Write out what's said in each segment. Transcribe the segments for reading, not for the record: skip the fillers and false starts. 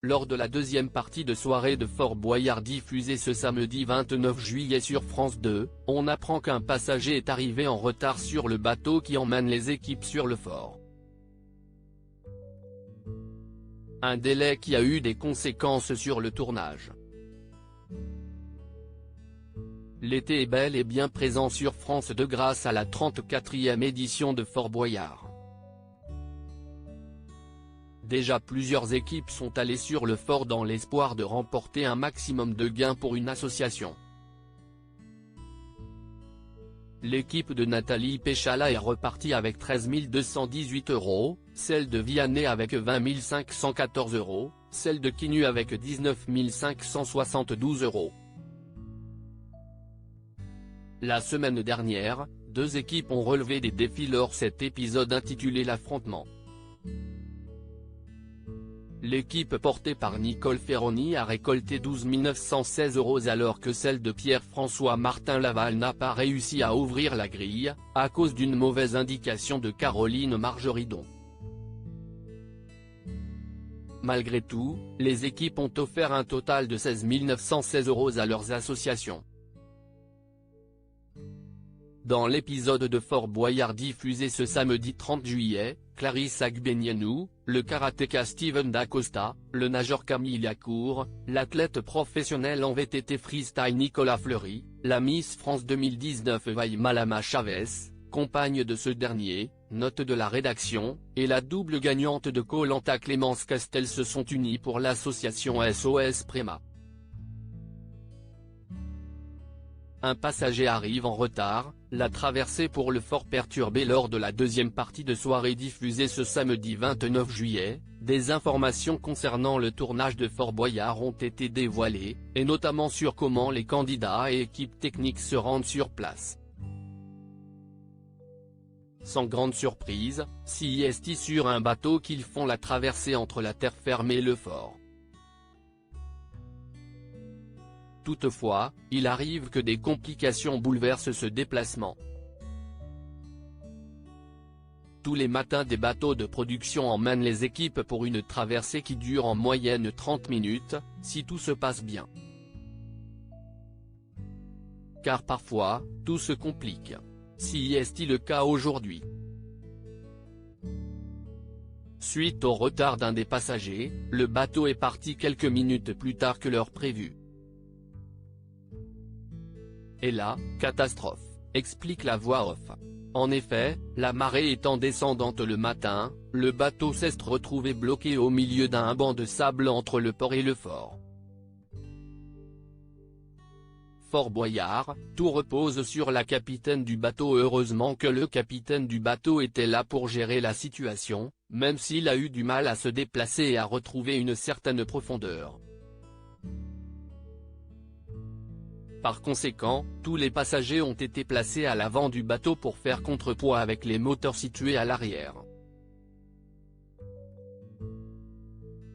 lors de la deuxième partie de soirée de Fort Boyard diffusée ce samedi 29 juillet sur France 2, on apprend qu'un passager est arrivé en retard sur le bateau qui emmène les équipes sur le fort. Un délai qui a eu des conséquences sur le tournage. L'été est bel et bien présent sur France 2 grâce à la 34e édition de Fort Boyard. Déjà plusieurs équipes sont allées sur le fort dans l'espoir de remporter un maximum de gains pour une association. L'équipe de Nathalie Péchala est repartie avec 13 218 €, celle de Vianney avec 20 514 €, celle de Quinu avec 19 572 €. La semaine dernière, deux équipes ont relevé des défis lors cet épisode intitulé l'Affrontement. L'équipe portée par Nicole Ferroni a récolté 12 916 € alors que celle de Pierre-François Martin Laval n'a pas réussi à ouvrir la grille, à cause d'une mauvaise indication de Caroline Margeridon. Malgré tout, les équipes ont offert un total de 16 916 € à leurs associations. Dans l'épisode de Fort Boyard diffusé ce samedi 30 juillet, Clarisse Agbenienou, le karatéka Steven Dacosta, le nageur Camille Lacour, l'athlète professionnel en VTT freestyle Nicolas Fleury, la Miss France 2019 Malama Chavez, compagne de ce dernier, note de la rédaction, et la double gagnante de Koh-Lanta Clémence Castel se sont unis pour l'association SOS Préma. Un passager arrive en retard, la traversée pour le fort perturbée lors de la deuxième partie de soirée diffusée ce samedi 29 juillet, des informations concernant le tournage de Fort Boyard ont été dévoilées, et notamment sur comment les candidats et équipes techniques se rendent sur place. Sans grande surprise, CIST sur un bateau qu'ils font la traversée entre la terre ferme et le fort. Toutefois, il arrive que des complications bouleversent ce déplacement. Tous les matins des bateaux de production emmènent les équipes pour une traversée qui dure en moyenne 30 minutes, si tout se passe bien. Car parfois, tout se complique. Si est-il le cas aujourd'hui? Suite au retard d'un des passagers, le bateau est parti quelques minutes plus tard que l'heure prévue. Et là, catastrophe, explique la voix off. En effet, la marée étant descendante le matin, le bateau s'est retrouvé bloqué au milieu d'un banc de sable entre le port et le fort. Fort Boyard, tout repose sur la capitaine du bateau. Heureusement que le capitaine du bateau était là pour gérer la situation, même s'il a eu du mal à se déplacer et à retrouver une certaine profondeur. Par conséquent, tous les passagers ont été placés à l'avant du bateau pour faire contrepoids avec les moteurs situés à l'arrière.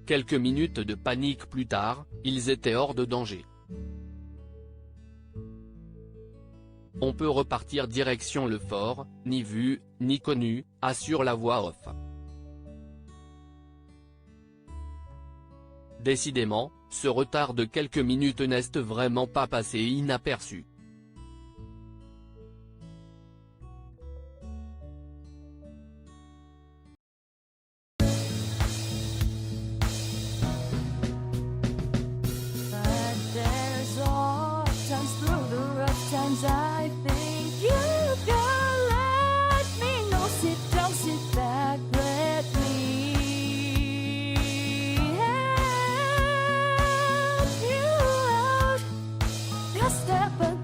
Quelques minutes de panique plus tard, ils étaient hors de danger. On peut repartir direction le fort, ni vu, ni connu, assure la voix off. Décidément, ce retard de quelques minutes n'est vraiment pas passé inaperçu. Step